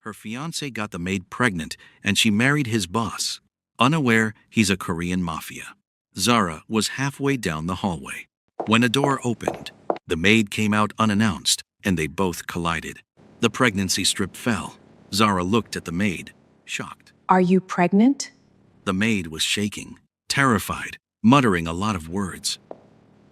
Her fiancé got the maid pregnant and she married his boss, unaware he's a Korean mafia. Zara was halfway down the hallway when a door opened. The maid came out unannounced and they both collided. The pregnancy strip fell. Zara looked at the maid, shocked. Are you pregnant? The maid was shaking, terrified, muttering a lot of words.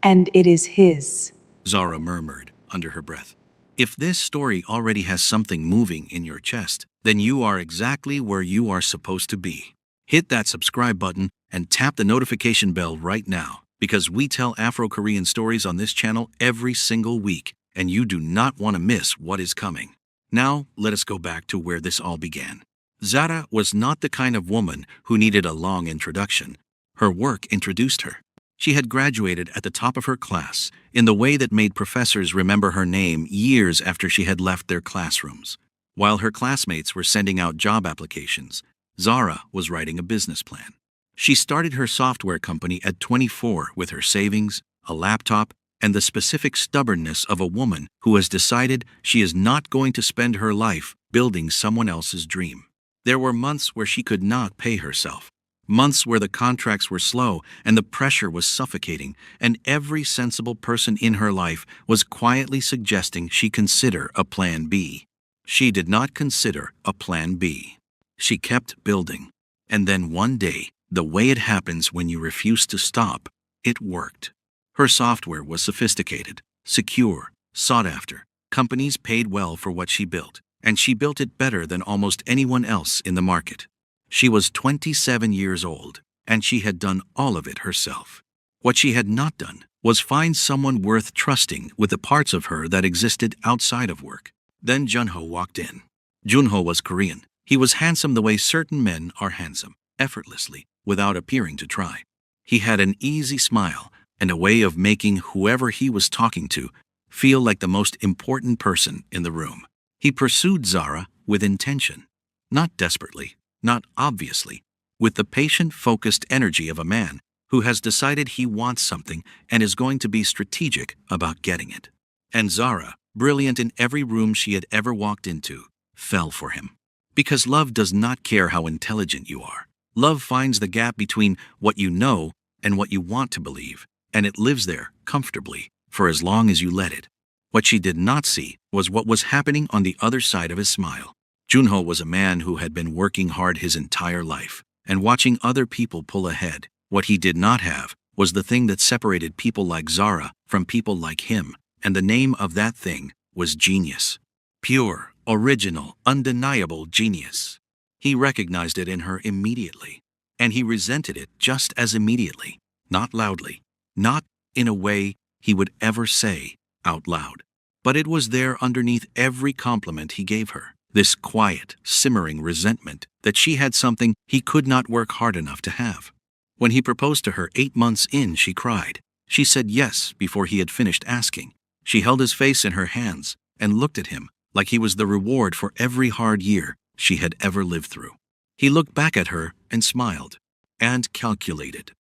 And it is his. Zara murmured under her breath. If this story already has something moving in your chest, then you are exactly where you are supposed to be. Hit that subscribe button and tap the notification bell right now, because we tell Afro-Korean stories on this channel every single week, and you do not want to miss what is coming. Now, let us go back to where this all began. Zara was not the kind of woman who needed a long introduction. Her work introduced her. She had graduated at the top of her class in the way that made professors remember her name years after she had left their classrooms. While her classmates were sending out job applications, Zara was writing a business plan. She started her software company at 24 with her savings, a laptop, and the specific stubbornness of a woman who has decided she is not going to spend her life building someone else's dream. There were months where she could not pay herself. Months where the contracts were slow and the pressure was suffocating, and every sensible person in her life was quietly suggesting she consider a plan B. She did not consider a plan B. She kept building. And then one day, the way it happens when you refuse to stop, it worked. Her software was sophisticated, secure, sought after. Companies paid well for what she built, and she built it better than almost anyone else in the market. She was 27 years old, and she had done all of it herself. What she had not done was find someone worth trusting with the parts of her that existed outside of work. Then Junho walked in. Junho was Korean. He was handsome the way certain men are handsome, effortlessly, without appearing to try. He had an easy smile and a way of making whoever he was talking to feel like the most important person in the room. He pursued Zara with intention, not desperately, not obviously, with the patient, focused energy of a man who has decided he wants something and is going to be strategic about getting it. And Zara, brilliant in every room she had ever walked into, fell for him. Because love does not care how intelligent you are. Love finds the gap between what you know and what you want to believe, and it lives there comfortably for as long as you let it. What she did not see was what was happening on the other side of his smile. Junho was a man who had been working hard his entire life and watching other people pull ahead. What he did not have was the thing that separated people like Zara from people like him, and the name of that thing was genius. Pure, original, undeniable genius. He recognized it in her immediately, and he resented it just as immediately, not loudly, not in a way he would ever say out loud. But it was there underneath every compliment he gave her. This quiet, simmering resentment that she had something he could not work hard enough to have. When he proposed to her 8 months in, she cried. She said yes before he had finished asking. She held his face in her hands and looked at him like he was the reward for every hard year she had ever lived through. He looked back at her and smiled, and calculated.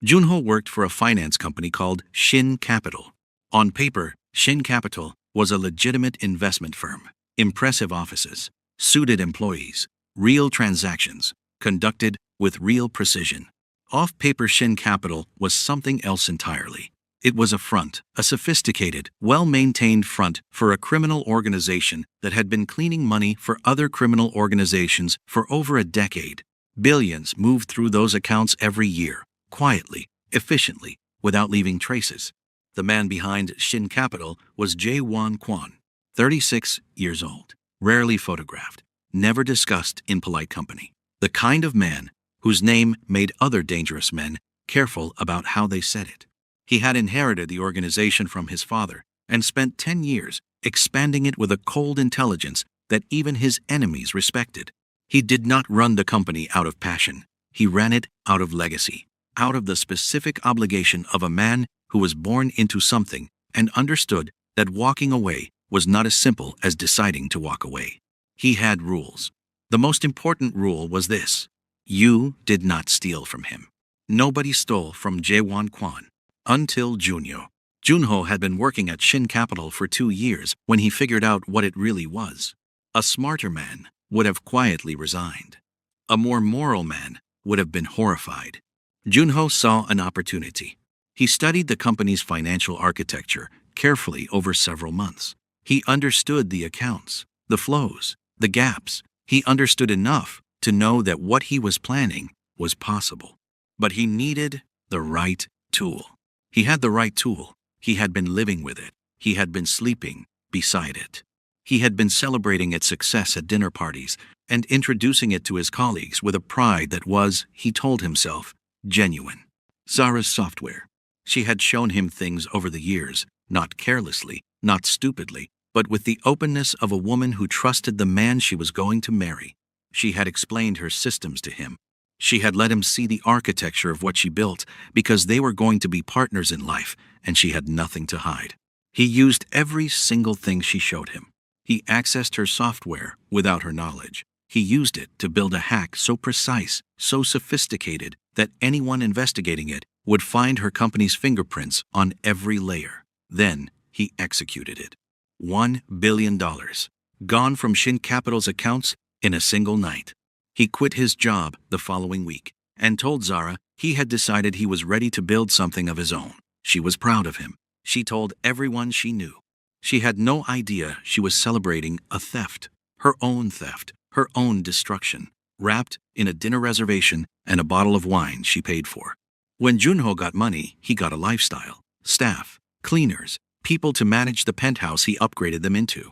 Junho worked for a finance company called Shin Capital. On paper, Shin Capital was a legitimate investment firm. Impressive offices, suited employees, real transactions, conducted with real precision. Off-paper Shin Capital was something else entirely. It was a front, a sophisticated, well-maintained front for a criminal organization that had been cleaning money for other criminal organizations for over a decade. Billions moved through those accounts every year, quietly, efficiently, without leaving traces. The man behind Shin Capital was Jae-won Kwon, 36 years old, rarely photographed, never discussed in polite company. The kind of man whose name made other dangerous men careful about how they said it. He had inherited the organization from his father and spent 10 years expanding it with a cold intelligence that even his enemies respected. He did not run the company out of passion. He ran it out of legacy, out of the specific obligation of a man who was born into something and understood that walking away was not as simple as deciding to walk away. He had rules. The most important rule was this: you did not steal from him. Nobody stole from Jae-won Kwon until Junho. Junho had been working at Shin Capital for 2 years when he figured out what it really was. A smarter man, would have quietly resigned. A more moral man would have been horrified. Junho saw an opportunity. He studied the company's financial architecture carefully over several months. He understood the accounts, the flows, the gaps. He understood enough to know that what he was planning was possible. But he needed the right tool. He had the right tool. He had been living with it. He had been sleeping beside it. He had been celebrating its success at dinner parties and introducing it to his colleagues with a pride that was, he told himself, genuine. Zara's software. She had shown him things over the years, not carelessly, not stupidly, but with the openness of a woman who trusted the man she was going to marry. She had explained her systems to him. She had let him see the architecture of what she built because they were going to be partners in life, and she had nothing to hide. He used every single thing she showed him. He accessed her software without her knowledge. He used it to build a hack so precise, so sophisticated, that anyone investigating it would find her company's fingerprints on every layer. Then he executed it. $1 billion. Gone from Shin Capital's accounts in a single night. He quit his job the following week and told Zara he had decided he was ready to build something of his own. She was proud of him. She told everyone she knew. She had no idea she was celebrating a theft, her own destruction, wrapped in a dinner reservation and a bottle of wine she paid for. When Junho got money, he got a lifestyle, staff, cleaners, people to manage the penthouse he upgraded them into.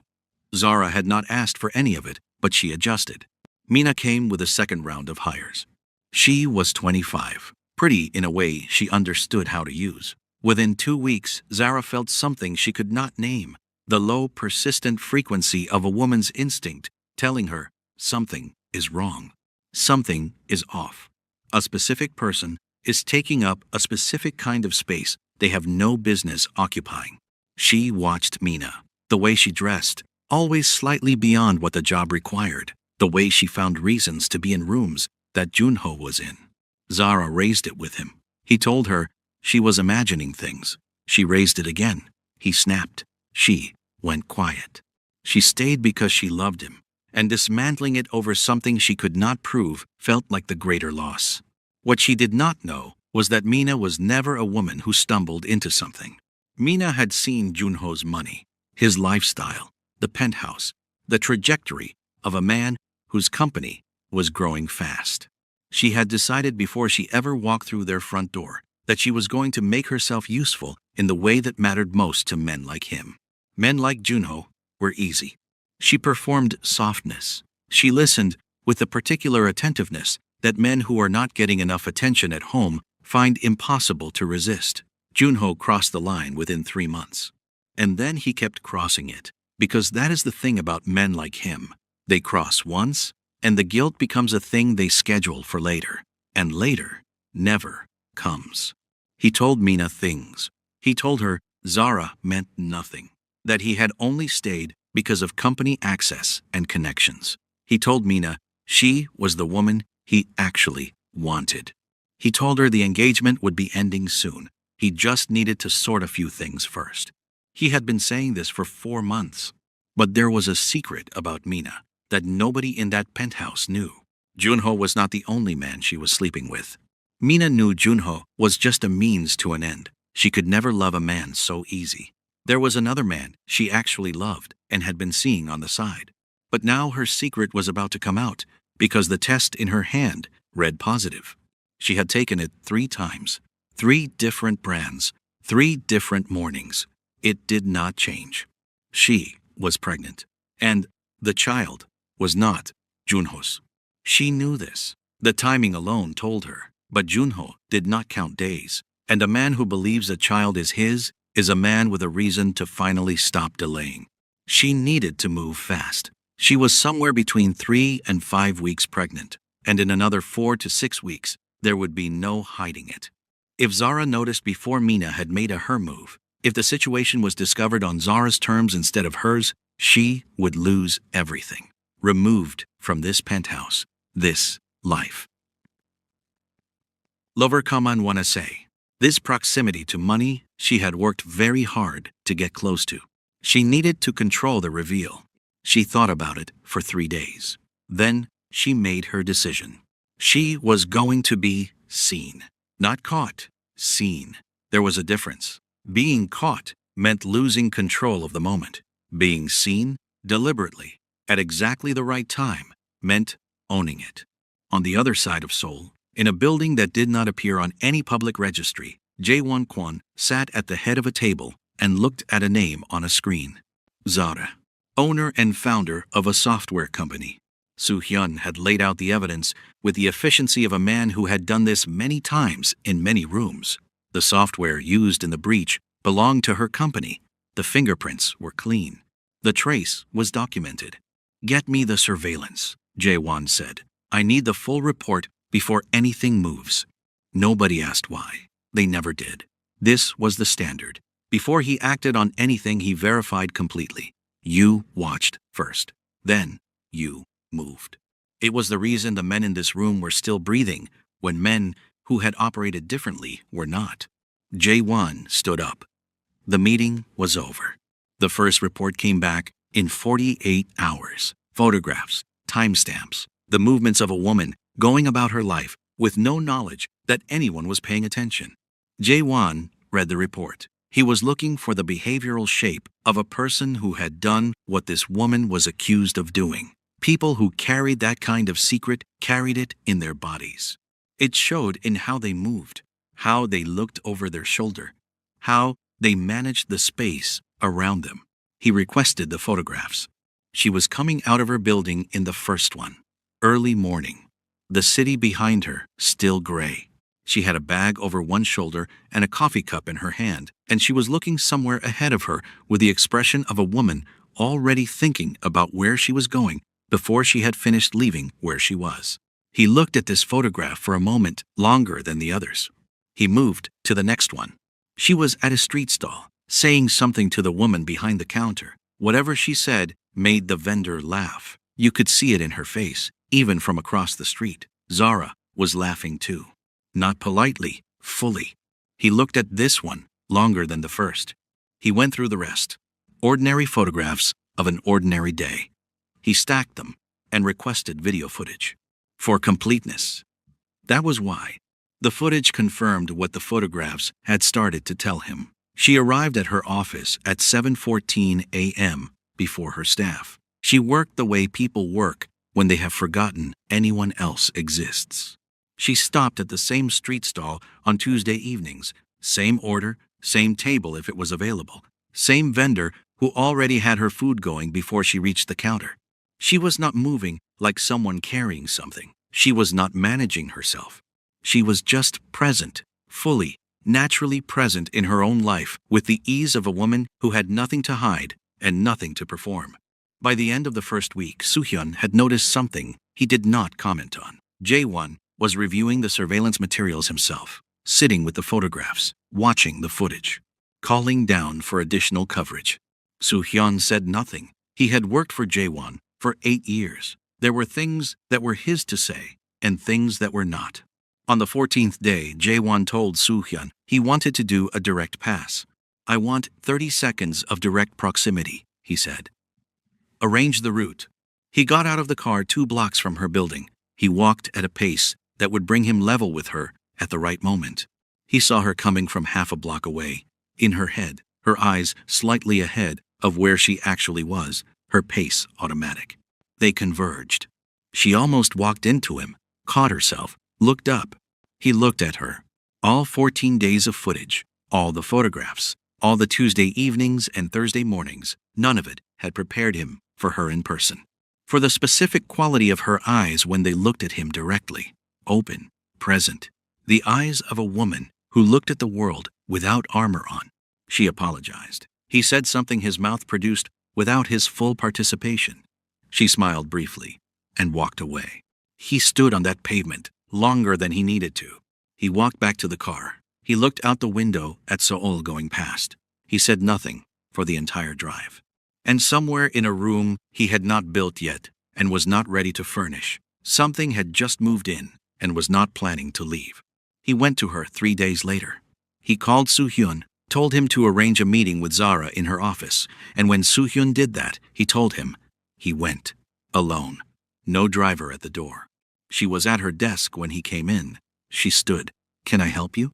Zara had not asked for any of it, but she adjusted. Mina came with a second round of hires. She was 25, pretty in a way she understood how to use. Within 2 weeks, Zara felt something she could not name, the low, persistent frequency of a woman's instinct telling her something is wrong. Something is off. A specific person is taking up a specific kind of space they have no business occupying. She watched Mina, the way she dressed, always slightly beyond what the job required, the way she found reasons to be in rooms that Junho was in. Zara raised it with him. He told her she was imagining things. She raised it again. He snapped. She went quiet. She stayed because she loved him, and dismantling it over something she could not prove felt like the greater loss. What she did not know was that Mina was never a woman who stumbled into something. Mina had seen Junho's money, his lifestyle, the penthouse, the trajectory of a man whose company was growing fast. She had decided before she ever walked through their front door that she was going to make herself useful in the way that mattered most to men like him. Men like Junho were easy. She performed softness. She listened with the particular attentiveness that men who are not getting enough attention at home find impossible to resist. Junho crossed the line within 3 months. And then he kept crossing it, because that is the thing about men like him. They cross once, and the guilt becomes a thing they schedule for later. And later never comes. He told Mina things. He told her Zara meant nothing, that he had only stayed because of company access and connections. He told Mina she was the woman he actually wanted. He told her the engagement would be ending soon. He just needed to sort a few things first. He had been saying this for 4 months. But there was a secret about Mina that nobody in that penthouse knew. Junho was not the only man she was sleeping with. Mina knew Junho was just a means to an end. She could never love a man so easy. There was another man she actually loved and had been seeing on the side. But now her secret was about to come out because the test in her hand read positive. She had taken it 3 times, 3 different brands, 3 different mornings. It did not change. She was pregnant, and the child was not Junho's. She knew this. The timing alone told her, but Junho did not count days, and a man who believes a child is his is a man with a reason to finally stop delaying. She needed to move fast. She was somewhere between 3 and 5 weeks pregnant, and in another 4 to 6 weeks, there would be no hiding it. If Zara noticed before Mina had made her move, if the situation was discovered on Zara's terms instead of hers, she would lose everything. Removed from this penthouse, this life. Lover Kaman wanna say, this proximity to money she had worked very hard to get close to. She needed to control the reveal. She thought about it for 3 days. Then she made her decision. She was going to be seen. Not caught. Seen. There was a difference. Being caught meant losing control of the moment. Being seen, deliberately, at exactly the right time, meant owning it. On the other side of Seoul, in a building that did not appear on any public registry, Jae-won Kwon sat at the head of a table and looked at a name on a screen. Zara, owner and founder of a software company. Soo-hyun had laid out the evidence with the efficiency of a man who had done this many times in many rooms. The software used in the breach belonged to her company. The fingerprints were clean. The trace was documented. "Get me the surveillance," Jae-won said. "I need the full report before anything moves." Nobody asked why. They never did. This was the standard. Before he acted on anything, he verified completely. You watched first. Then you moved. It was the reason the men in this room were still breathing when men who had operated differently were not. Jae-won stood up. The meeting was over. The first report came back in 48 hours. Photographs, timestamps, the movements of a woman going about her life with no knowledge that anyone was paying attention. Jae-won read the report. He was looking for the behavioral shape of a person who had done what this woman was accused of doing. People who carried that kind of secret carried it in their bodies. It showed in how they moved, how they looked over their shoulder, how they managed the space around them. He requested the photographs. She was coming out of her building in the first one. Early morning. The city behind her, still gray. She had a bag over one shoulder and a coffee cup in her hand, and she was looking somewhere ahead of her with the expression of a woman already thinking about where she was going before she had finished leaving where she was. He looked at this photograph for a moment longer than the others. He moved to the next one. She was at a street stall, saying something to the woman behind the counter. Whatever she said made the vendor laugh. You could see it in her face, even from across the street. Zara was laughing too. Not politely, fully. He looked at this one longer than the first. He went through the rest. Ordinary photographs of an ordinary day. He stacked them and requested video footage. For completeness. That was why. The footage confirmed what the photographs had started to tell him. She arrived at her office at 7:14 a.m. before her staff. She worked the way people work when they have forgotten anyone else exists. She stopped at the same street stall on Tuesday evenings, same order, same table if it was available, same vendor who already had her food going before she reached the counter. She was not moving like someone carrying something. She was not managing herself. She was just present, fully, naturally present in her own life with the ease of a woman who had nothing to hide and nothing to perform. By the end of the first week, Soo-hyun had noticed something he did not comment on. Jae-won was reviewing the surveillance materials himself, sitting with the photographs, watching the footage, calling down for additional coverage. Soo-hyun said nothing. He had worked for Jae-won for 8 years. There were things that were his to say and things that were not. On the 14th day, Jae-won told Soo-hyun he wanted to do a direct pass. "I want 30 seconds of direct proximity," he said. "Arrange the route." He got out of the car 2 blocks from her building. He walked at a pace that would bring him level with her at the right moment. He saw her coming from half a block away. In her head, her eyes slightly ahead of where she actually was, her pace automatic. They converged. She almost walked into him, caught herself, looked up. He looked at her. All 14 days of footage, all the photographs, all the Tuesday evenings and Thursday mornings, none of it had prepared him for her in person. For the specific quality of her eyes when they looked at him directly. Open, present. The eyes of a woman who looked at the world without armor on. She apologized. He said something his mouth produced without his full participation. She smiled briefly and walked away. He stood on that pavement longer than he needed to. He walked back to the car. He looked out the window at Seoul going past. He said nothing for the entire drive. And somewhere in a room he had not built yet and was not ready to furnish, something had just moved in and was not planning to leave. He went to her 3 days later. He called Soo-hyun, told him to arrange a meeting with Zara in her office, and when Soo-hyun did that, he told him he went alone. No driver at the door. She was at her desk when he came in. She stood. "Can I help you?"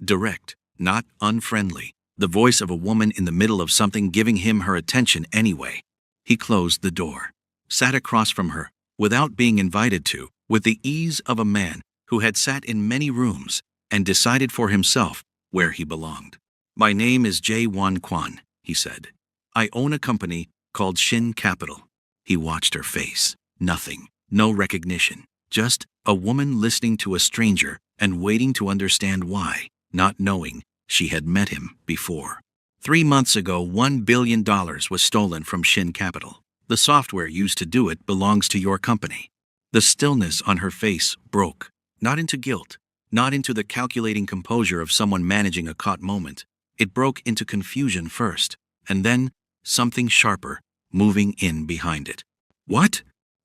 Direct, not unfriendly. The voice of a woman in the middle of something giving him her attention anyway. He closed the door, sat across from her, without being invited to, with the ease of a man who had sat in many rooms and decided for himself where he belonged. "My name is Jae-won Kwon," he said. "I own a company called Shin Capital." He watched her face. Nothing. No recognition. Just a woman listening to a stranger and waiting to understand why, not knowing she had met him before. 3 months ago, $1 billion was stolen from Shin Capital. The software used to do it belongs to your company. The stillness on her face broke, not into guilt, not into the calculating composure of someone managing a caught moment. It broke into confusion first, and then something sharper, moving in behind it. What?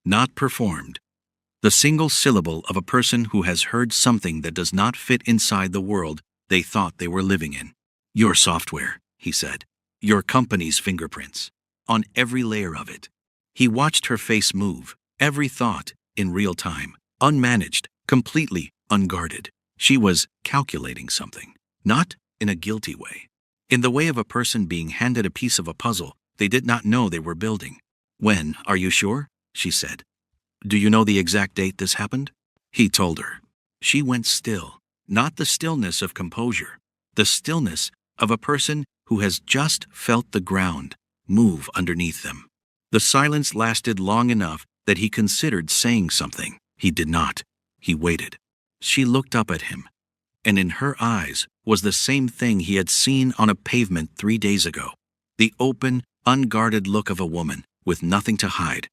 Not performed. The single syllable of a person who has heard something that does not fit inside the world they thought they were living in. "Your software," he said. "Your company's fingerprints. On every layer of it." He watched her face move, every thought, in real time, unmanaged, completely unguarded. She was calculating something, not in a guilty way. In the way of a person being handed a piece of a puzzle they did not know they were building. "When, are you sure?" she said. "Do you know the exact date this happened?" He told her. She went still, not the stillness of composure, the stillness of a person who has just felt the ground move underneath them. The silence lasted long enough that he considered saying something. He did not. He waited. She looked up at him, and in her eyes was the same thing he had seen on a pavement 3 days ago. The open, unguarded look of a woman with nothing to hide,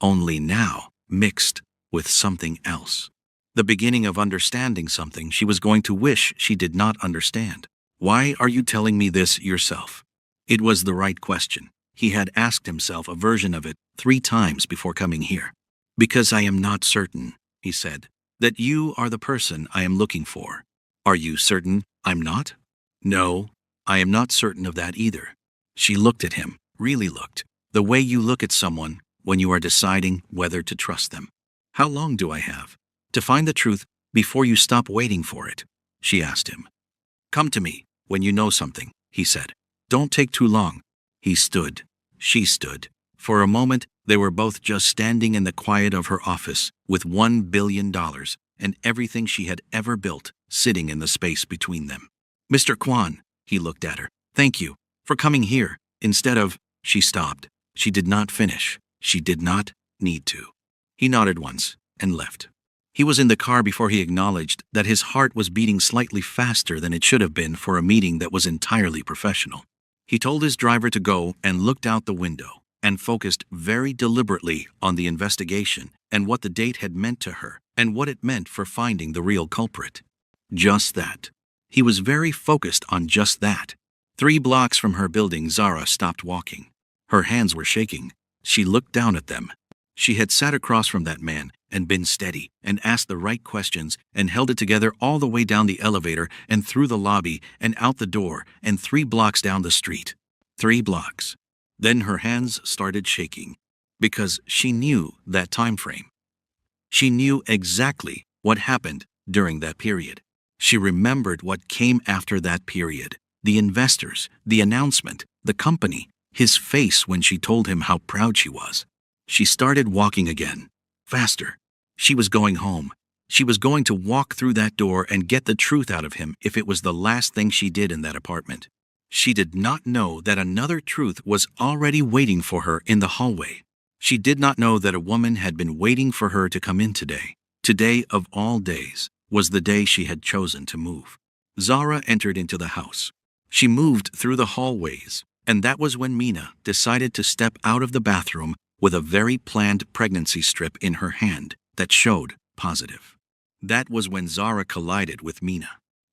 only now mixed with something else. The beginning of understanding something she was going to wish she did not understand. "Why are you telling me this yourself?" It was the right question. He had asked himself a version of it 3 times before coming here. "Because I am not certain," he said, "that you are the person I am looking for." "Are you certain I'm not?" "No, I am not certain of that either." She looked at him, really looked, the way you look at someone when you are deciding whether to trust them. "How long do I have to find the truth before you stop waiting for it?" she asked him. "Come to me when you know something," he said. "Don't take too long." He stood. She stood. For a moment, they were both just standing in the quiet of her office with $1 billion and everything she had ever built sitting in the space between them. "Mr. Kwon," he looked at her. "Thank you for coming here instead of—" She stopped. She did not finish. She did not need to. He nodded once and left. He was in the car before he acknowledged that his heart was beating slightly faster than it should have been for a meeting that was entirely professional. He told his driver to go and looked out the window and focused very deliberately on the investigation and what the date had meant to her and what it meant for finding the real culprit. Just that. He was very focused on just that. 3 blocks from her building, Zara stopped walking. Her hands were shaking. She looked down at them. She had sat across from that man and been steady and asked the right questions and held it together all the way down the elevator and through the lobby and out the door and 3 blocks down the street. 3 blocks. Then her hands started shaking because she knew that time frame. She knew exactly what happened during that period. She remembered what came after that period. The investors, the announcement, the company, his face when she told him how proud she was. She started walking again. Faster. She was going home. She was going to walk through that door and get the truth out of him if it was the last thing she did in that apartment. She did not know that another truth was already waiting for her in the hallway. She did not know that a woman had been waiting for her to come in today. Today of all days was the day she had chosen to move. Zara entered into the house. She moved through the hallways, and that was when Mina decided to step out of the bathroom with a very planned pregnancy strip in her hand that showed positive. That was when Zara collided with Mina.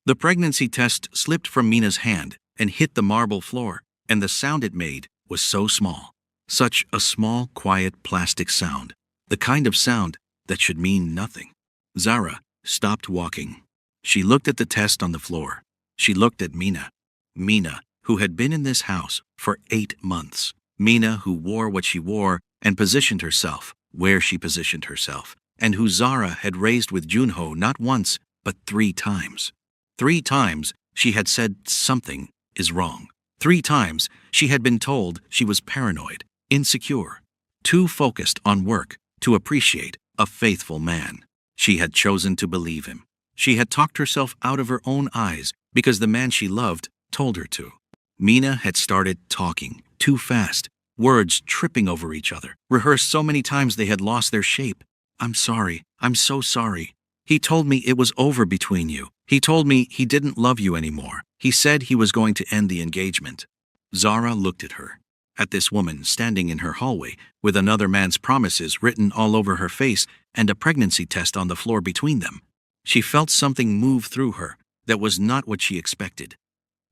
The pregnancy test slipped from Mina's hand and hit the marble floor, and the sound it made was so small. Such a small, quiet plastic sound. The kind of sound that should mean nothing. Zara stopped walking. She looked at the test on the floor. She looked at Mina. Mina, who had been in this house for 8 months. Mina, who wore what she wore and positioned herself where she positioned herself, and who Zara had raised with Junho not once, but 3 times. 3 times she had said something is wrong. 3 times she had been told she was paranoid, insecure, too focused on work to appreciate a faithful man. She had chosen to believe him. She had talked herself out of her own eyes because the man she loved told her to. Mina had started talking too fast, words tripping over each other, rehearsed so many times they had lost their shape. "I'm sorry. I'm so sorry. He told me it was over between you. He told me he didn't love you anymore. He said he was going to end the engagement." Zara looked at her, at this woman standing in her hallway with another man's promises written all over her face and a pregnancy test on the floor between them. She felt something move through her that was not what she expected.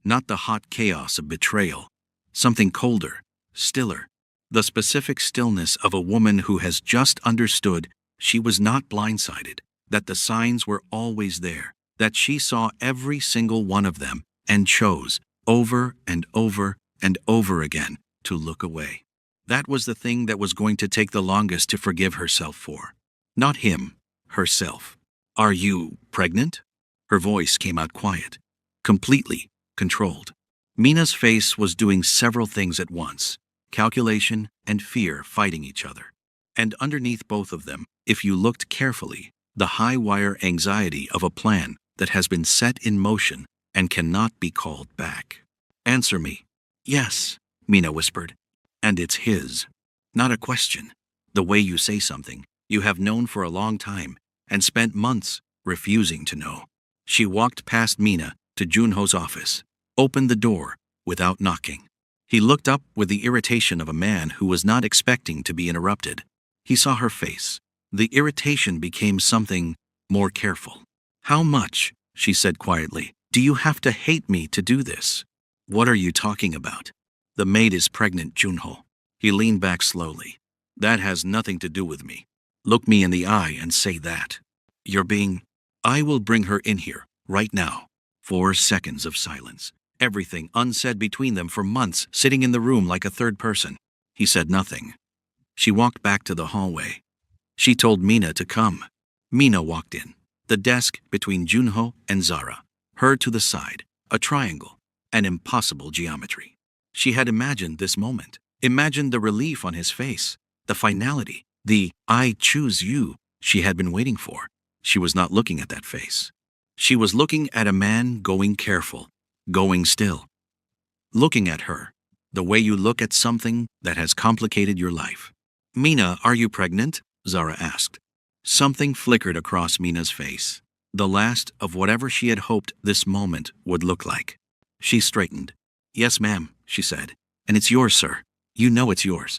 Not the hot chaos of betrayal. Something colder, stiller. The specific stillness of a woman who has just understood she was not blindsided, that the signs were always there, that she saw every single one of them and chose, over and over and over again, to look away. That was the thing that was going to take the longest to forgive herself for. Not him, herself. "Are you pregnant?" Her voice came out quiet, completely controlled. Mina's face was doing several things at once, calculation and fear fighting each other. And underneath both of them, if you looked carefully, the high-wire anxiety of a plan that has been set in motion and cannot be called back. "Answer me." "Yes," Mina whispered. "And it's his." Not a question. The way you say something, you have known for a long time and spent months refusing to know. She walked past Mina to Junho's office, opened the door without knocking. He looked up with the irritation of a man who was not expecting to be interrupted. He saw her face. The irritation became something more careful. "How much," she said quietly, "do you have to hate me to do this?" "What are you talking about?" "The maid is pregnant, Junho." He leaned back slowly. "That has nothing to do with me. Look me in the eye and say that. You're being... I will bring her in here, right now." 4 seconds of silence. Everything unsaid between them for months, sitting in the room like a third person. He said nothing. She walked back to the hallway. She told Mina to come. Mina walked in. The desk between Junho and Zara. Her to the side. A triangle. An impossible geometry. She had imagined this moment. Imagined the relief on his face. The finality. The "I choose you" she had been waiting for. She was not looking at that face. She was looking at a man going careful, going still. Looking at her, the way you look at something that has complicated your life. "Mina, are you pregnant?" Zara asked. Something flickered across Mina's face. The last of whatever she had hoped this moment would look like. She straightened. "Yes, ma'am," she said. "And it's yours, sir. You know it's yours."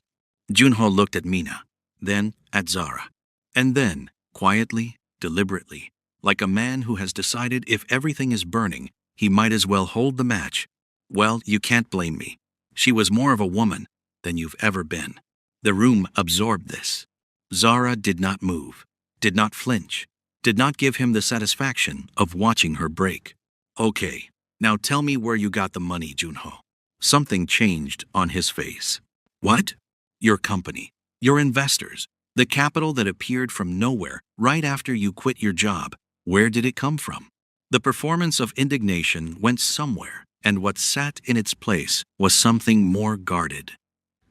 Junho looked at Mina, then at Zara. And then, quietly, deliberately, like a man who has decided if everything is burning, he might as well hold the match. "Well, you can't blame me. She was more of a woman than you've ever been." The room absorbed this. Zara did not move, did not flinch, did not give him the satisfaction of watching her break. "Okay, now tell me where you got the money, Junho." Something changed on his face. "What?" "Your company, your investors, the capital that appeared from nowhere right after you quit your job. Where did it come from?" The performance of indignation went somewhere, and what sat in its place was something more guarded.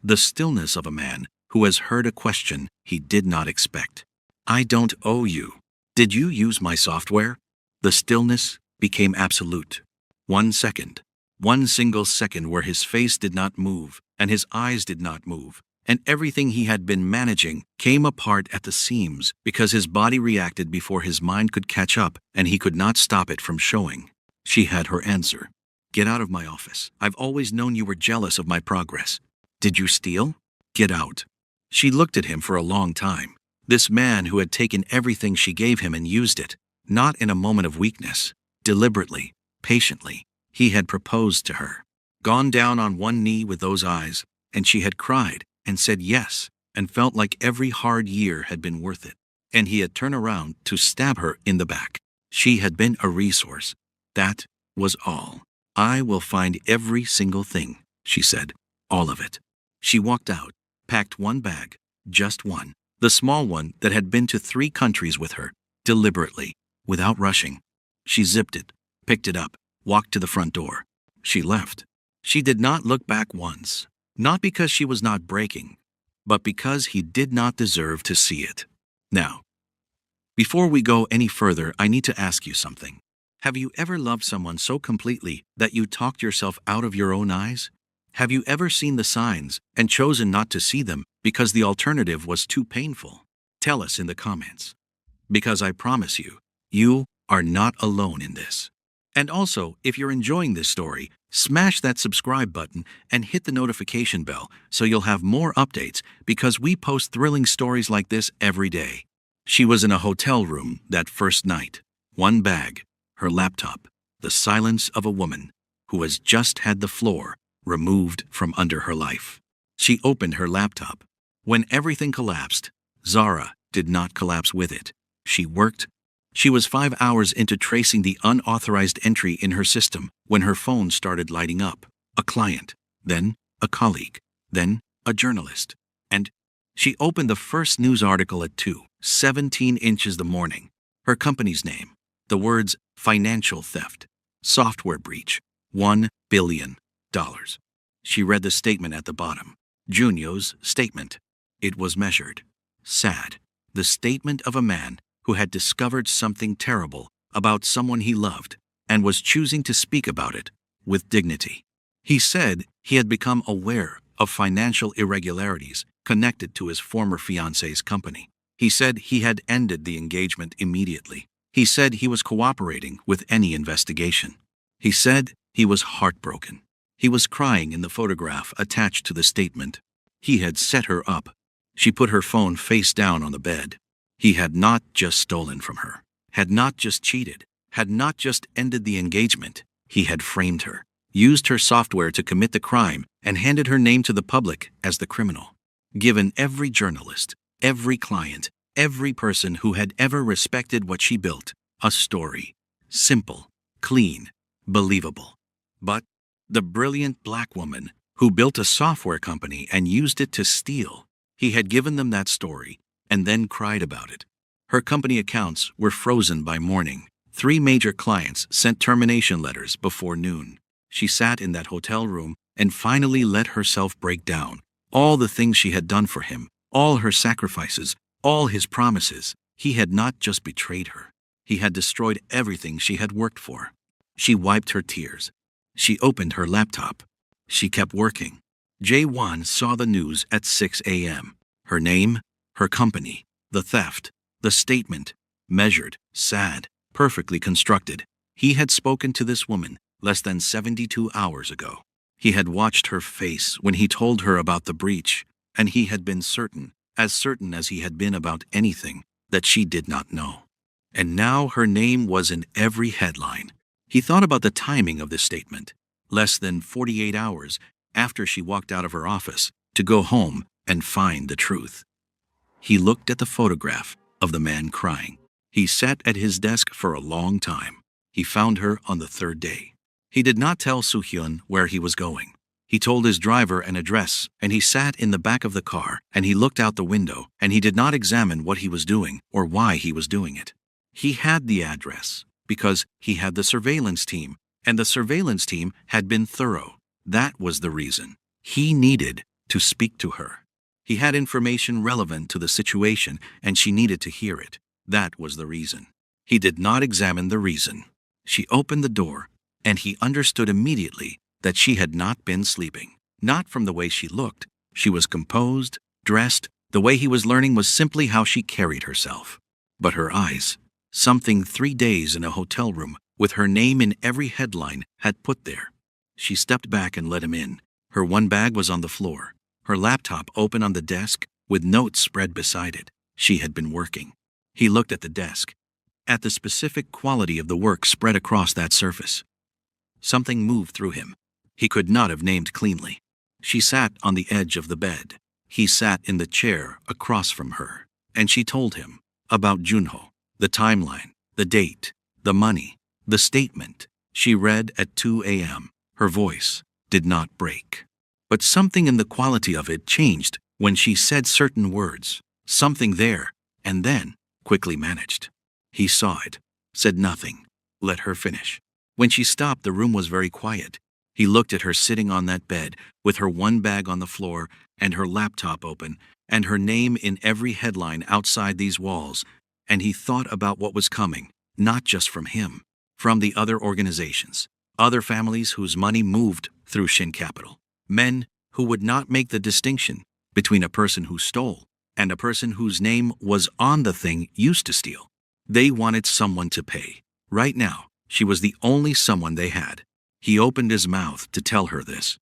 The stillness of a man who has heard a question he did not expect. "I don't owe you. Did you use my software?" The stillness became absolute. 1 second. 1 single second where his face did not move, and his eyes did not move, and everything he had been managing came apart at the seams because his body reacted before his mind could catch up, and he could not stop it from showing. She had her answer. "Get out of my office. I've always known you were jealous of my progress." "Did you steal?" "Get out." She looked at him for a long time. This man who had taken everything she gave him and used it, not in a moment of weakness, deliberately, patiently. He had proposed to her, gone down on one knee with those eyes, and she had cried and said yes, and felt like every hard year had been worth it. And he had turned around to stab her in the back. She had been a resource. That was all. "I will find every single thing," she said. "All of it." She walked out, packed one bag, just one, The small one that had been to 3 countries with her, deliberately, without rushing. She zipped it, picked it up, walked to the front door. She left. She did not look back once, not because she was not breaking, but because he did not deserve to see it. Now, before we go any further, I need to ask you something. Have you ever loved someone so completely that you talked yourself out of your own eyes? Have you ever seen the signs and chosen not to see them because the alternative was too painful? Tell us in the comments. Because I promise you, you are not alone in this. And also, if you're enjoying this story, smash that subscribe button and hit the notification bell so you'll have more updates because we post thrilling stories like this every day. She was in a hotel room that first night. One bag, her laptop, the silence of a woman who has just had the floor removed from under her life. She opened her laptop. When everything collapsed, Zara did not collapse with it. She worked. She was 5 hours into tracing the unauthorized entry in her system when her phone started lighting up. A client, then a colleague, then a journalist. And she opened the first news article at 2:17 inches the morning. Her company's name, the words financial theft, software breach, $1 billion. She read the statement at the bottom. Junio's statement. It was measured. Sad. The statement of a man who had discovered something terrible about someone he loved and was choosing to speak about it with dignity. He said he had become aware of financial irregularities connected to his former fiancee's company. He said he had ended the engagement immediately. He said he was cooperating with any investigation. He said he was heartbroken. He was crying in the photograph attached to the statement. He had set her up. She put her phone face down on the bed. He had not just stolen from her, had not just cheated, had not just ended the engagement. He had framed her, used her software to commit the crime, and handed her name to the public as the criminal. Given every journalist, every client, every person who had ever respected what she built, a story. Simple, clean, believable. But the brilliant black woman who built a software company and used it to steal, he had given them that story and then cried about it. Her company accounts were frozen by morning. 3 major clients sent termination letters before noon. She sat in that hotel room and finally let herself break down. All the things she had done for him, all her sacrifices, all his promises. He had not just betrayed her. He had destroyed everything she had worked for. She wiped her tears. She opened her laptop. She kept working. J1 saw the news at 6 a.m. Her name, her company, the theft, the statement, measured, sad, perfectly constructed. He had spoken to this woman less than 72 hours ago. He had watched her face when he told her about the breach, and he had been certain as he had been about anything, that she did not know. And now her name was in every headline. He thought about the timing of this statement. Less than 48 hours after she walked out of her office to go home and find the truth. He looked at the photograph of the man crying. He sat at his desk for a long time. He found her on the 3rd day. He did not tell Soo-hyun where he was going. He told his driver an address, and he sat in the back of the car, and he looked out the window, and he did not examine what he was doing or why he was doing it. He had the address because he had the surveillance team, and the surveillance team had been thorough. That was the reason. He needed to speak to her. He had information relevant to the situation, and she needed to hear it. That was the reason. He did not examine the reason. She opened the door, and he understood immediately that she had not been sleeping. Not from the way she looked. She was composed, dressed. The way he was learning was simply how she carried herself. But her eyes, something 3 days in a hotel room with her name in every headline had put there. She stepped back and let him in. Her one bag was on the floor, her laptop open on the desk with notes spread beside it. She had been working. He looked at the desk, at the specific quality of the work spread across that surface. Something moved through him. He could not have named cleanly. She sat on the edge of the bed. He sat in the chair across from her, and she told him about Junho, the timeline, the date, the money, the statement. She read at 2 a.m. Her voice did not break. But something in the quality of it changed when she said certain words. something there, and then quickly managed. He saw it, said nothing, let her finish. When she stopped, the room was very quiet. He looked at her sitting on that bed, with her one bag on the floor and her laptop open, and her name in every headline outside these walls, and he thought about what was coming, not just from him, from the other organizations, other families whose money moved through Shin Capital, men who would not make the distinction between a person who stole and a person whose name was on the thing used to steal. They wanted someone to pay. Right now, she was the only someone they had. He opened his mouth to tell her this.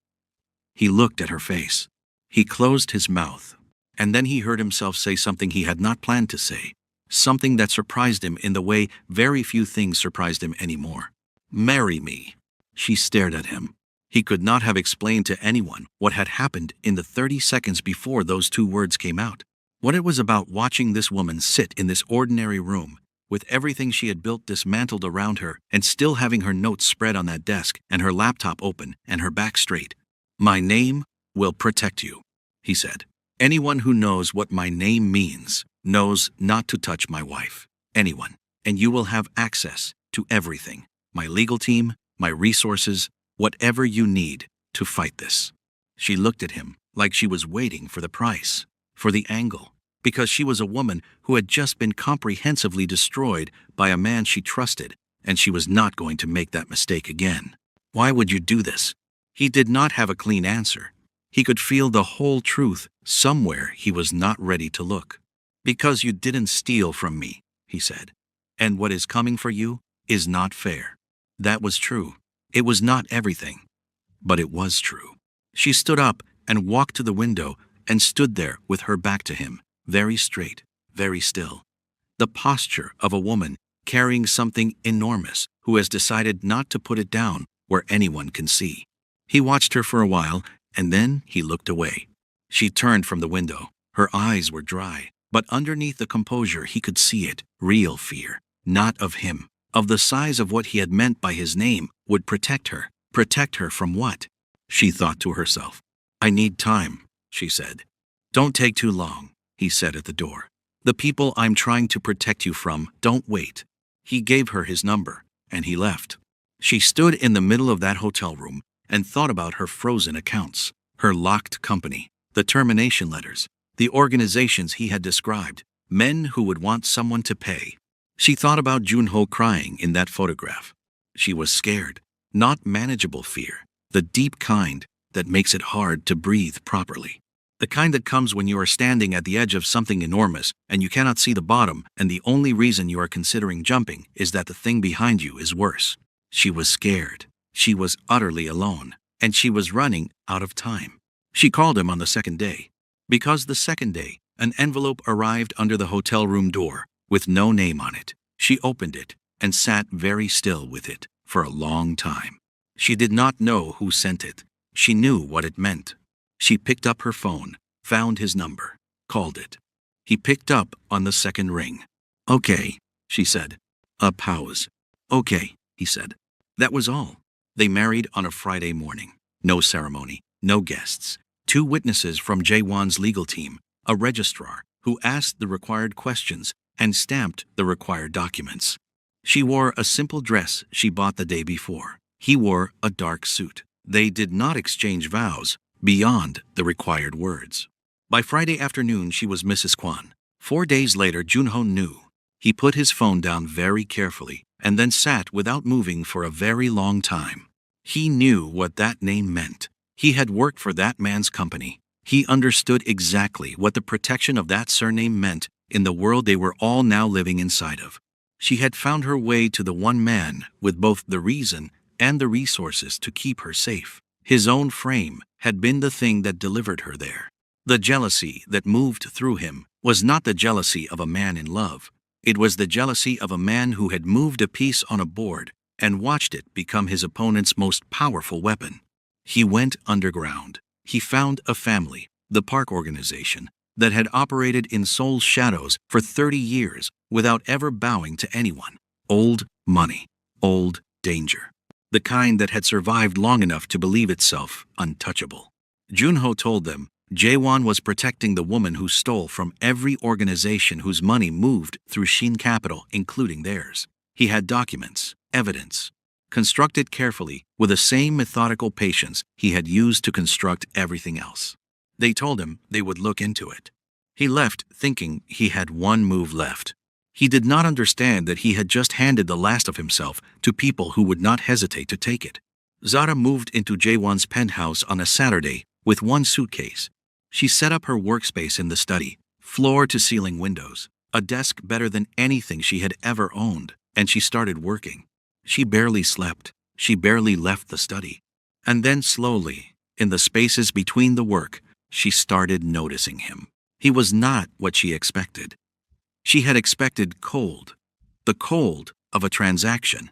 He looked at her face. He closed his mouth, and then he heard himself say something he had not planned to say, something that surprised him in the way very few things surprised him anymore. "Marry me." She stared at him. He could not have explained to anyone what had happened in the 30 seconds before those two words came out. What it was about watching this woman sit in this ordinary room, with everything she had built dismantled around her, and still having her notes spread on that desk and her laptop open and her back straight. "My name will protect you," he said. "Anyone who knows what my name means knows not to touch my wife. Anyone. And you will have access to everything. My legal team, my resources, whatever you need to fight this." She looked at him like she was waiting for the price, for the angle, because she was a woman who had just been comprehensively destroyed by a man she trusted, and she was not going to make that mistake again. "Why would you do this?" He did not have a clean answer. He could feel the whole truth somewhere he was not ready to look. "Because you didn't steal from me," he said. "And what is coming for you is not fair." That was true. It was not everything, but it was true. She stood up and walked to the window and stood there with her back to him, very straight, very still. The posture of a woman carrying something enormous who has decided not to put it down where anyone can see. He watched her for a while, and then he looked away. She turned from the window. Her eyes were dry, but underneath the composure he could see it, real fear, not of him, of the size of what he had meant by his name would protect her. Protect her from what? She thought to herself. "I need time," she said. "Don't take too long," he said at the door. "The people I'm trying to protect you from don't wait." He gave her his number, and he left. She stood in the middle of that hotel room and thought about her frozen accounts, her locked company, the termination letters, the organizations he had described, men who would want someone to pay. She thought about Junho crying in that photograph. She was scared, not manageable fear, the deep kind that makes it hard to breathe properly. The kind that comes when you are standing at the edge of something enormous and you cannot see the bottom, and the only reason you are considering jumping is that the thing behind you is worse. She was scared. She was utterly alone, and she was running out of time. She called him on the second day. Because the second day, an envelope arrived under the hotel room door with no name on it. She opened it and sat very still with it for a long time. She did not know who sent it. She knew what it meant. She picked up her phone, found his number, called it. He picked up on the second ring. "Okay," she said. A pause. "Okay," he said. That was all. They married on a Friday morning. No ceremony, no guests. 2 witnesses from Jaewon's legal team, a registrar who asked the required questions and stamped the required documents. She wore a simple dress she bought the day before. He wore a dark suit. They did not exchange vows beyond the required words. By Friday afternoon, she was Mrs. Kwan. 4 days later, Junho knew. He put his phone down very carefully and then sat without moving for a very long time. He knew what that name meant. He had worked for that man's company. He understood exactly what the protection of that surname meant in the world they were all now living inside of. She had found her way to the one man with both the reason and the resources to keep her safe. His own frame had been the thing that delivered her there. The jealousy that moved through him was not the jealousy of a man in love. It was the jealousy of a man who had moved a piece on a board and watched it become his opponent's most powerful weapon. He went underground. He found a family, the Park Organization, that had operated in Seoul's shadows for 30 years without ever bowing to anyone. Old money, old danger. The kind that had survived long enough to believe itself untouchable. Junho told them Jaewon was protecting the woman who stole from every organization whose money moved through Shin Capital, including theirs. He had documents, evidence, constructed carefully with the same methodical patience he had used to construct everything else. They told him they would look into it. He left thinking he had one move left. He did not understand that he had just handed the last of himself to people who would not hesitate to take it. Zara moved into Jaewon's penthouse on a Saturday with one suitcase. She set up her workspace in the study, floor-to-ceiling windows, a desk better than anything she had ever owned, and she started working. She barely slept. She barely left the study. And then slowly, in the spaces between the work, she started noticing him. He was not what she expected. She had expected cold, the cold of a transaction.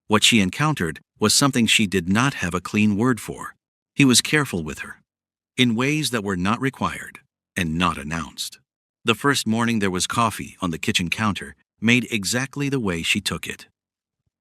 What she encountered was something she did not have a clean word for. He was careful with her, in ways that were not required and not announced. The first morning there was coffee on the kitchen counter, made exactly the way she took it.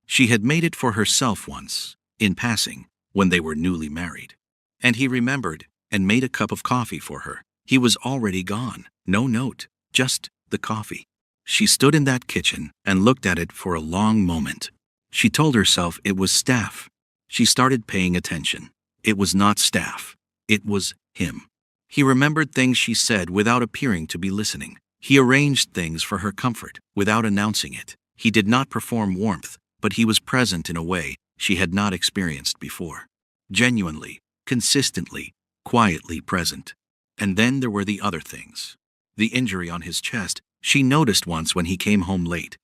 She had made it for herself once, in passing, when they were newly married. And he remembered and made a cup of coffee for her. He was already gone. No note, just the coffee. She stood in that kitchen and looked at it for a long moment. She told herself it was staff. She started paying attention. It was not staff. It was him. He remembered things she said without appearing to be listening. He arranged things for her comfort without announcing it. He did not perform warmth, but he was present in a way she had not experienced before. Genuinely, consistently, quietly present. And then there were the other things. The injury on his chest she noticed once when he came home late.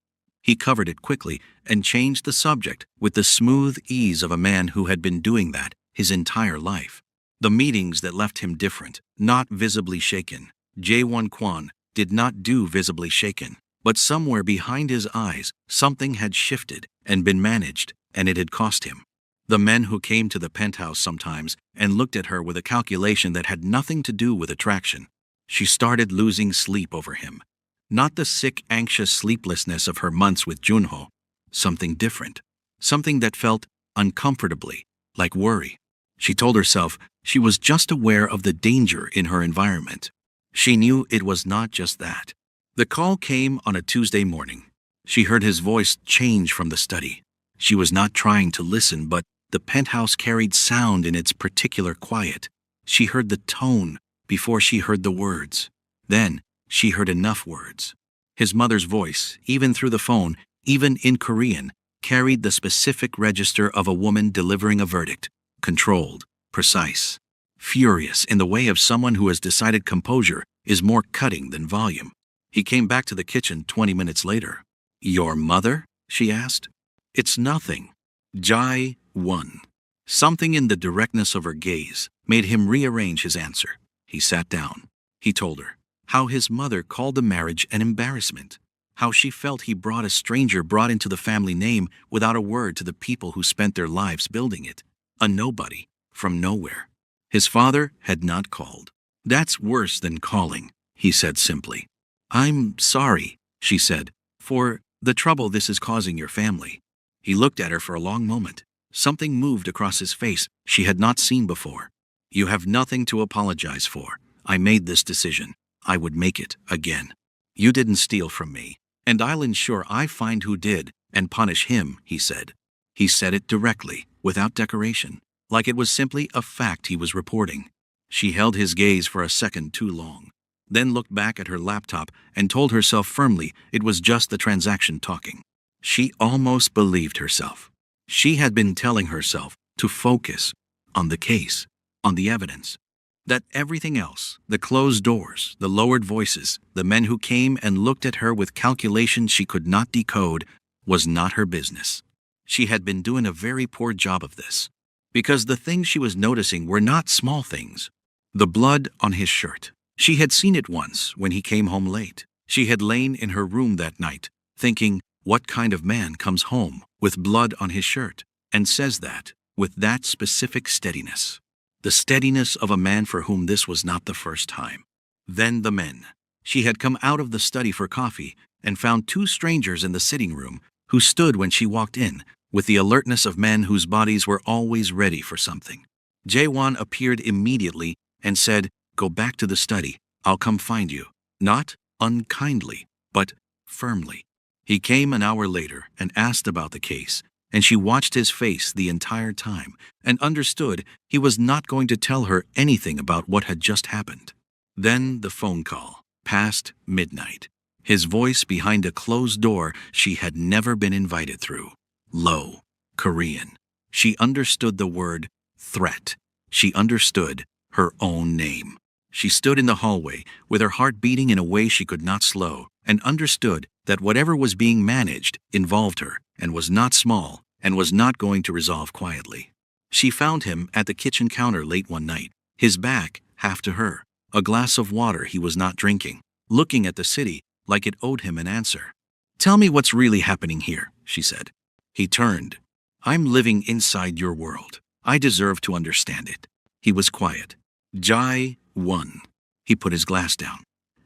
He covered it quickly and changed the subject with the smooth ease of a man who had been doing that his entire life. The meetings that left him different, not visibly shaken. Jaewon Kwon did not do visibly shaken, but somewhere behind his eyes something had shifted and been managed, and it had cost him. The men who came to the penthouse sometimes and looked at her with a calculation that had nothing to do with attraction. She started losing sleep over him. Not the sick, anxious sleeplessness of her months with Junho. Something different. Something that felt uncomfortably like worry. She told herself she was just aware of the danger in her environment. She knew it was not just that. The call came on a Tuesday morning. She heard his voice change from the study. She was not trying to listen, but the penthouse carried sound in its particular quiet. She heard the tone before she heard the words. Then she heard enough words. His mother's voice, even through the phone, even in Korean, carried the specific register of a woman delivering a verdict. Controlled, precise, furious in the way of someone who has decided composure is more cutting than volume. He came back to the kitchen 20 minutes later. "Your mother?" she asked. "It's nothing." Jai won. Something in the directness of her gaze made him rearrange his answer. He sat down. He told her how his mother called the marriage an embarrassment, how she felt he brought a stranger brought into the family name without a word to the people who spent their lives building it. A nobody, from nowhere. His father had not called. "That's worse than calling," he said simply. "I'm sorry," she said, "for the trouble this is causing your family." He looked at her for a long moment. Something moved across his face she had not seen before. "You have nothing to apologize for. I made this decision. I would make it again. You didn't steal from me, and I'll ensure I find who did and punish him," he said. He said it directly, without decoration, like it was simply a fact he was reporting. She held his gaze for a second too long, then looked back at her laptop and told herself firmly it was just the transaction talking. She almost believed herself. She had been telling herself to focus on the case, on the evidence. That everything else, the closed doors, the lowered voices, the men who came and looked at her with calculations she could not decode, was not her business. She had been doing a very poor job of this, because the things she was noticing were not small things. The blood on his shirt. She had seen it once when he came home late. She had lain in her room that night, thinking, what kind of man comes home with blood on his shirt and says that with that specific steadiness? The steadiness of a man for whom this was not the first time. Then the men. She had come out of the study for coffee and found two strangers in the sitting room who stood when she walked in, with the alertness of men whose bodies were always ready for something. Jaewon appeared immediately and said, Go back to the study. I'll come find you. Not unkindly, but firmly. He came an hour later and asked about the case, and she watched his face the entire time and understood he was not going to tell her anything about what had just happened. Then the phone call, past midnight. His voice behind a closed door she had never been invited through. Low, Korean. She understood the word threat. She understood her own name. She stood in the hallway with her heart beating in a way she could not slow, and understood that whatever was being managed involved her and was not small and was not going to resolve quietly. She found him at the kitchen counter late one night, his back half to her, a glass of water he was not drinking, looking at the city like it owed him an answer. "Tell me what's really happening here," she said. He turned. "I'm living inside your world. I deserve to understand it." He was quiet. Jai won. He put his glass down,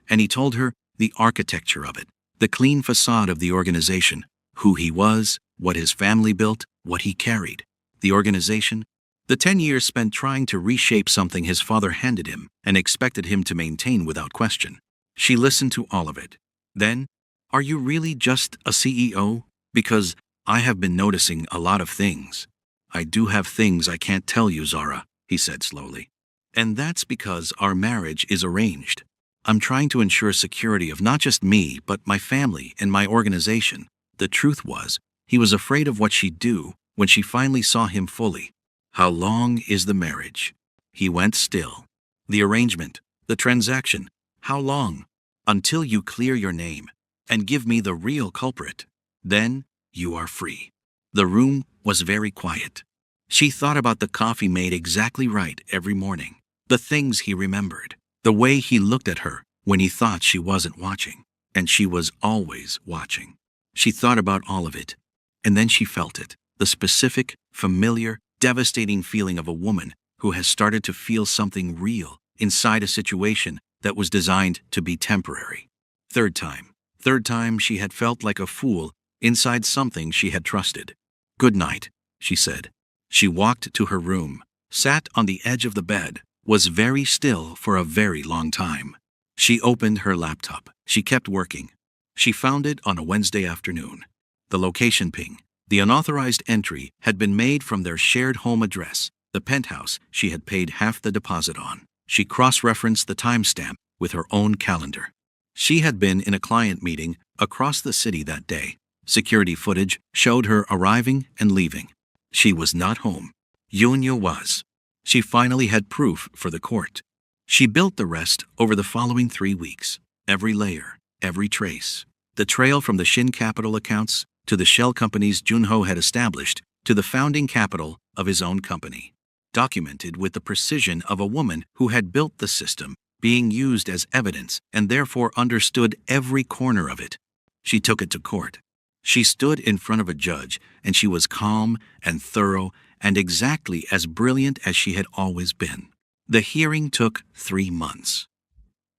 and he told her the architecture of it, the clean facade of the organization, who he was, what his family built, what he carried. The organization, the 10 years spent trying to reshape something his father handed him and expected him to maintain without question. She listened to all of it. Then, "Are you really just a CEO? Because I have been noticing a lot of things." "I do have things I can't tell you, Zara," he said slowly. "And that's because our marriage is arranged. I'm trying to ensure security of not just me, but my family and my organization." The truth was, he was afraid of what she'd do when she finally saw him fully. "How long is the marriage?" He went still. "The arrangement, the transaction, how long?" "Until you clear your name and give me the real culprit. Then you are free." The room was very quiet. She thought about the coffee made exactly right every morning, the things he remembered, the way he looked at her when he thought she wasn't watching, and she was always watching. She thought about all of it, and then she felt it, the specific, familiar, devastating feeling of a woman who has started to feel something real inside a situation that was designed to be temporary. Third time she had felt like a fool inside something she had trusted. "Good night," she said. She walked to her room, sat on the edge of the bed, was very still for a very long time. She opened her laptop. She kept working. She found it on a Wednesday afternoon. The location ping, the unauthorized entry, had been made from their shared home address, the penthouse she had paid half the deposit on. She cross-referenced the timestamp with her own calendar. She had been in a client meeting across the city that day. Security footage showed her arriving and leaving. She was not home. Yunya was. She finally had proof for the court. She built the rest over the following 3 weeks. Every layer, every trace. The trail from the Shin Capital accounts to the shell companies Junho had established to the founding capital of his own company. Documented with the precision of a woman who had built the system, being used as evidence and therefore understood every corner of it. She took it to court. She stood in front of a judge, and she was calm and thorough and exactly as brilliant as she had always been. The hearing took 3 months.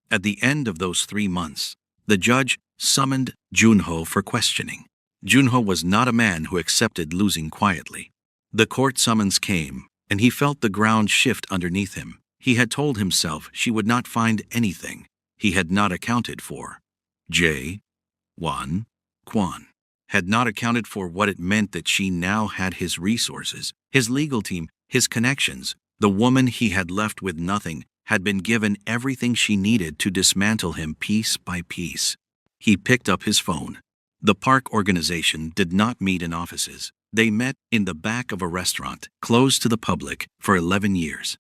At the end of those 3 months, the judge summoned Junho for questioning. Junho was not a man who accepted losing quietly. The court summons came, and he felt the ground shift underneath him. He had told himself she would not find anything he had not accounted for. Wan Kwan had not accounted for what it meant that she now had his resources, his legal team, his connections. The woman he had left with nothing had been given everything she needed to dismantle him piece by piece. He picked up his phone. The park organization did not meet in offices. They met in the back of a restaurant, closed to the public, for 11 years.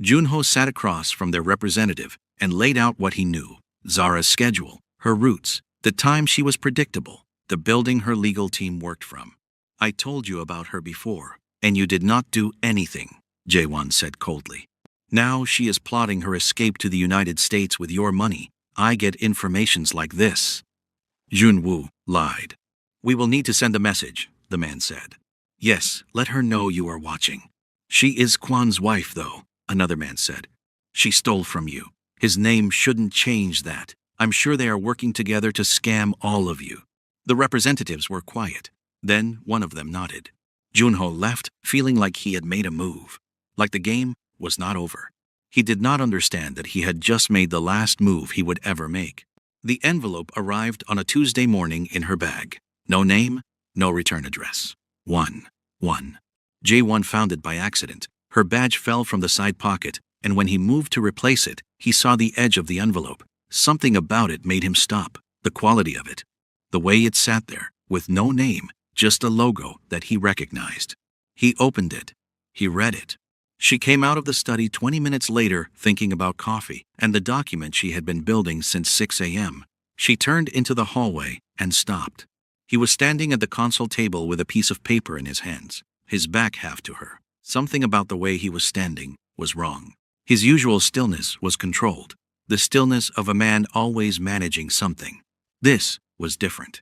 Junho sat across from their representative and laid out what he knew: Zara's schedule, her routes, the time she was predictable, the building her legal team worked from. "I told you about her before, and you did not do anything," Jaewon said coldly. "Now she is plotting her escape to the United States with your money. I get informations like this." Junwoo lied. "We will need to send a message," the man said. "Yes, let her know you are watching." "She is Kwan's wife, though," another man said. "She stole from you. His name shouldn't change that. I'm sure they are working together to scam all of you." The representatives were quiet. Then one of them nodded. Junho left, feeling like he had made a move, like the game was not over. He did not understand that he had just made the last move he would ever make. The envelope arrived on a Tuesday morning in her bag. No name, no return address. 1. J1 found it by accident. Her badge fell from the side pocket, and when he moved to replace it, he saw the edge of the envelope. Something about it made him stop. The quality of it. The way it sat there, with no name, just a logo that he recognized. He opened it. He read it. She came out of the study 20 minutes later thinking about coffee and the document she had been building since 6 a.m. She turned into the hallway and stopped. He was standing at the console table with a piece of paper in his hands, his back half to her. Something about the way he was standing was wrong. His usual stillness was controlled, the stillness of a man always managing something. This was different.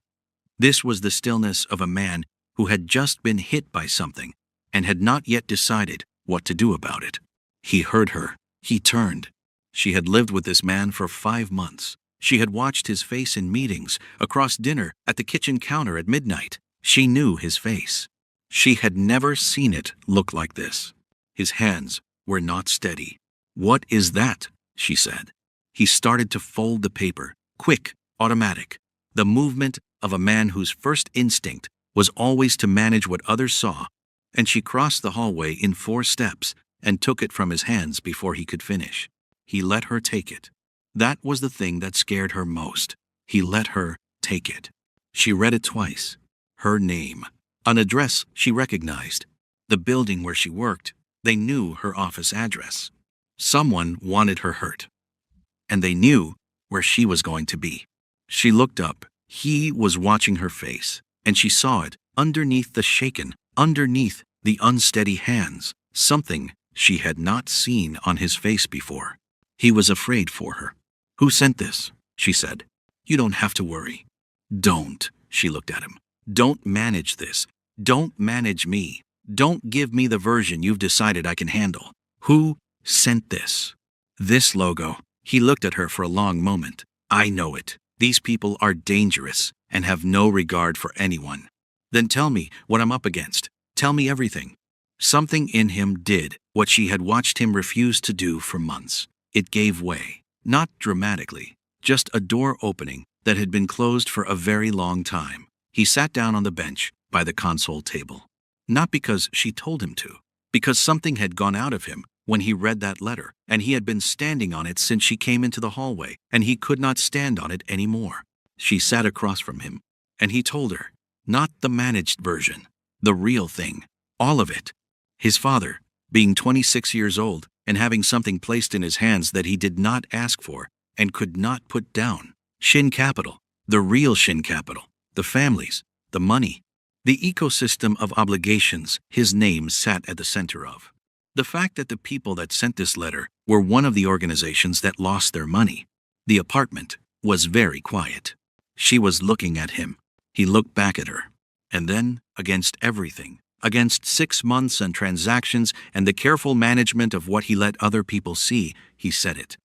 This was the stillness of a man who had just been hit by something and had not yet decided what to do about it. He heard her. He turned. She had lived with this man for 5 months. She had watched his face in meetings, across dinner, at the kitchen counter at midnight. She knew his face. She had never seen it look like this. His hands were not steady. "What is that?" she said. He started to fold the paper, quick, automatic, the movement of a man whose first instinct was always to manage what others saw, and she crossed the hallway in 4 steps and took it from his hands before he could finish. He let her take it. That was the thing that scared her most. He let her take it. She read it twice. Her name. An address she recognized. The building where she worked. They knew her office address. Someone wanted her hurt. And they knew where she was going to be. She looked up. He was watching her face, and she saw it underneath the shaken, underneath the unsteady hands, something she had not seen on his face before. He was afraid for her. "Who sent this?" she said. "You don't have to worry." "Don't," she looked at him. "Don't manage this. Don't manage me. Don't give me the version you've decided I can handle. Who sent this?" "This logo." He looked at her for a long moment. "I know it. These people are dangerous and have no regard for anyone." "Then tell me what I'm up against. Tell me everything." Something in him did what she had watched him refuse to do for months. It gave way. Not dramatically, just a door opening that had been closed for a very long time. He sat down on the bench by the console table. Not because she told him to, because something had gone out of him when he read that letter, and he had been standing on it since she came into the hallway, and he could not stand on it anymore. She sat across from him, and he told her, not the managed version, the real thing, all of it. His father, being 26 years old, and having something placed in his hands that he did not ask for and could not put down. Shin Capital, the real Shin Capital, the families, the money, the ecosystem of obligations his name sat at the center of. The fact that the people that sent this letter were one of the organizations that lost their money. The apartment was very quiet. She was looking at him. He looked back at her. And then, against everything, against 6 months and transactions and the careful management of what he let other people see, he said it.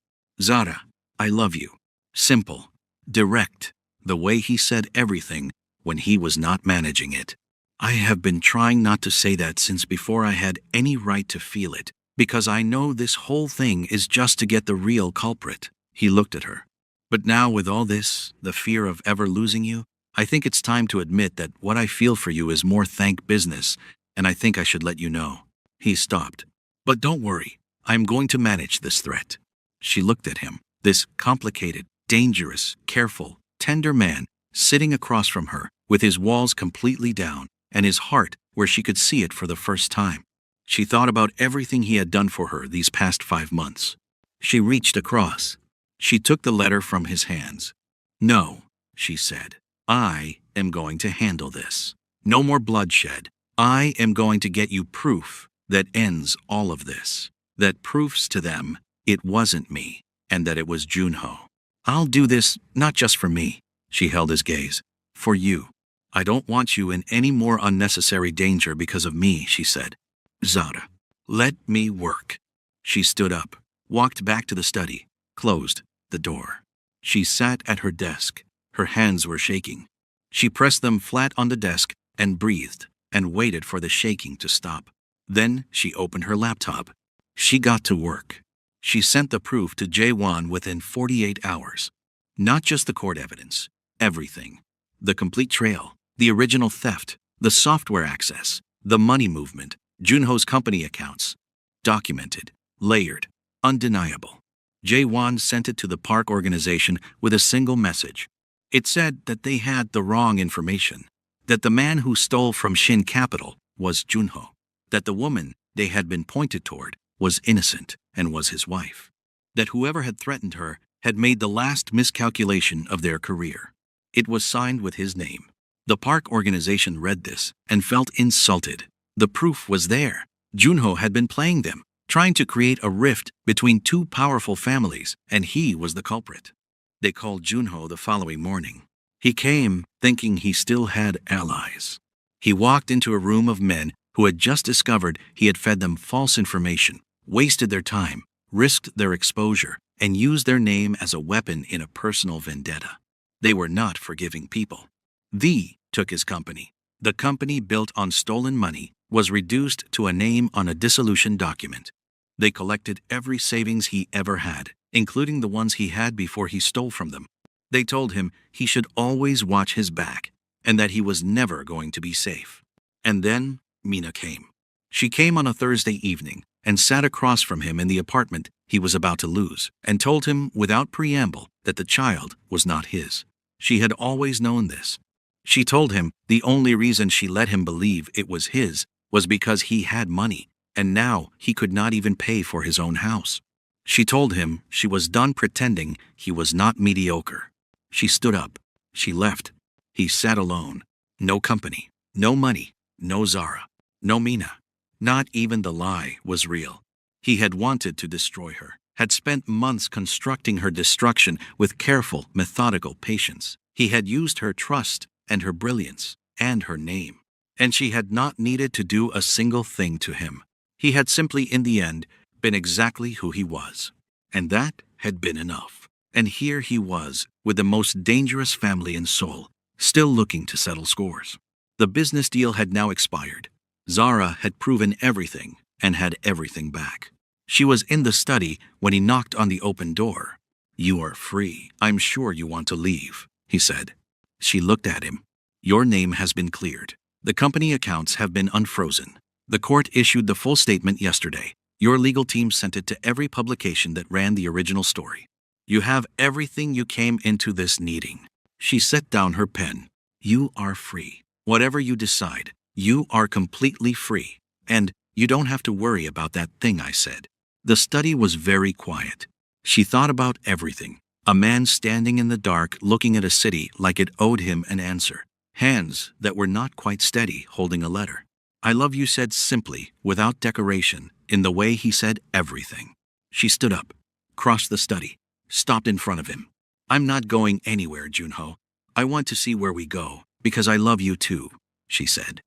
"Zara, I love you." Simple, direct, the way he said everything when he was not managing it. I have been trying not to say that since before I had any right to feel it, because I know this whole thing is just to get the real culprit. He looked at her. But now with all this, the fear of ever losing you, I think it's time to admit that what I feel for you is more thank business, and I think I should let you know. He stopped. But don't worry, I'm going to manage this threat. She looked at him, this complicated, dangerous, careful, tender man, sitting across from her, with his walls completely down, and his heart where she could see it for the first time. She thought about everything he had done for her these past 5 months. She reached across. She took the letter from his hands. "No," she said. "I am going to handle this. No more bloodshed. I am going to get you proof that ends all of this. That proves to them it wasn't me, and that it was Junho. I'll do this not just for me," she held his gaze, "for you. I don't want you in any more unnecessary danger because of me," she said. "Zara, let me work." She stood up, walked back to the study, closed the door. She sat at her desk. Her hands were shaking. She pressed them flat on the desk and breathed and waited for the shaking to stop. Then she opened her laptop. She got to work. She sent the proof to Jae-won within 48 hours. Not just the court evidence, everything. The complete trail, the original theft, the software access, the money movement, Junho's company accounts. Documented, layered, undeniable. Jae-won sent it to the park organization with a single message. It said that they had the wrong information, that the man who stole from Shin Capital was Junho, that the woman they had been pointed toward was innocent and was his wife, that whoever had threatened her had made the last miscalculation of their career. It was signed with his name. The park organization read this and felt insulted. The proof was there. Junho had been playing them, trying to create a rift between two powerful families, and he was the culprit. They called Junho the following morning. He came thinking he still had allies. He walked into a room of men who had just discovered he had fed them false information, wasted their time, risked their exposure, and used their name as a weapon in a personal vendetta. They were not forgiving people. They took his company. The company built on stolen money was reduced to a name on a dissolution document. They collected every savings he ever had, including the ones he had before he stole from them. They told him he should always watch his back and that he was never going to be safe. And then Mina came. She came on a Thursday evening and sat across from him in the apartment he was about to lose, and told him without preamble that the child was not his. She had always known this. She told him the only reason she let him believe it was his was because he had money, and now he could not even pay for his own house. She told him she was done pretending he was not mediocre. She stood up. She left. He sat alone. No company, no money, no Zara, no Mina. Not even the lie was real. He had wanted to destroy her, had spent months constructing her destruction with careful, methodical patience. He had used her trust and her brilliance and her name, and she had not needed to do a single thing to him. He had simply, in the end, been exactly who he was, and that had been enough. And here he was, with the most dangerous family in Seoul, still looking to settle scores. The business deal had now expired. Zara had proven everything and had everything back. She was in the study when he knocked on the open door. "You are free. I'm sure you want to leave," he said. She looked at him. "Your name has been cleared. The company accounts have been unfrozen. The court issued the full statement yesterday. Your legal team sent it to every publication that ran the original story. You have everything you came into this needing." She set down her pen. "You are free. Whatever you decide, you are completely free. And you don't have to worry about that thing I said." The study was very quiet. She thought about everything. A man standing in the dark looking at a city like it owed him an answer. Hands that were not quite steady holding a letter. "I love you" said simply, without decoration, in the way he said everything. She stood up, crossed the study, stopped in front of him. "I'm not going anywhere, Junho. I want to see where we go, because I love you too," she said.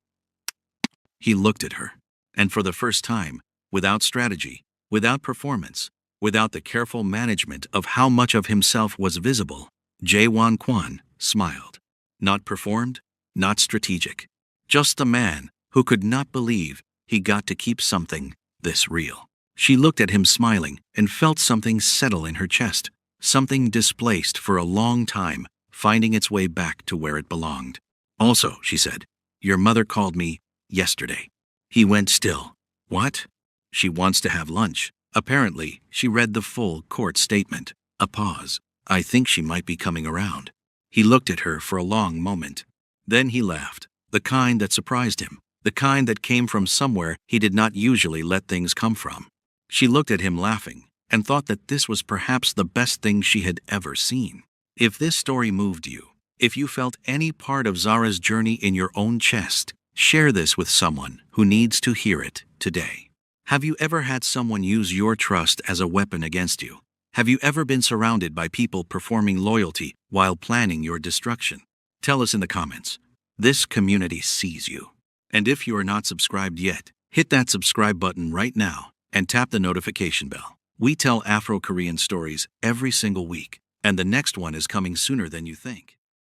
He looked at her, and for the first time, without strategy, without performance, without the careful management of how much of himself was visible, Jae-won Kwon smiled. Not performed, not strategic. Just a man who could not believe he got to keep something this real. She looked at him smiling and felt something settle in her chest, something displaced for a long time, finding its way back to where it belonged. "Also," she said, "your mother called me yesterday." He went still. "What?" "She wants to have lunch." Apparently, she read the full court statement. A pause. "I think she might be coming around." He looked at her for a long moment. Then he laughed, the kind that surprised him, the kind that came from somewhere he did not usually let things come from. She looked at him laughing and thought that this was perhaps the best thing she had ever seen. If this story moved you, if you felt any part of Zara's journey in your own chest, share this with someone who needs to hear it today. Have you ever had someone use your trust as a weapon against you? Have you ever been surrounded by people performing loyalty while planning your destruction? Tell us in the comments. This community sees you. And if you are not subscribed yet, hit that subscribe button right now and tap the notification bell. We tell Afro-Korean stories every single week, and the next one is coming sooner than you think.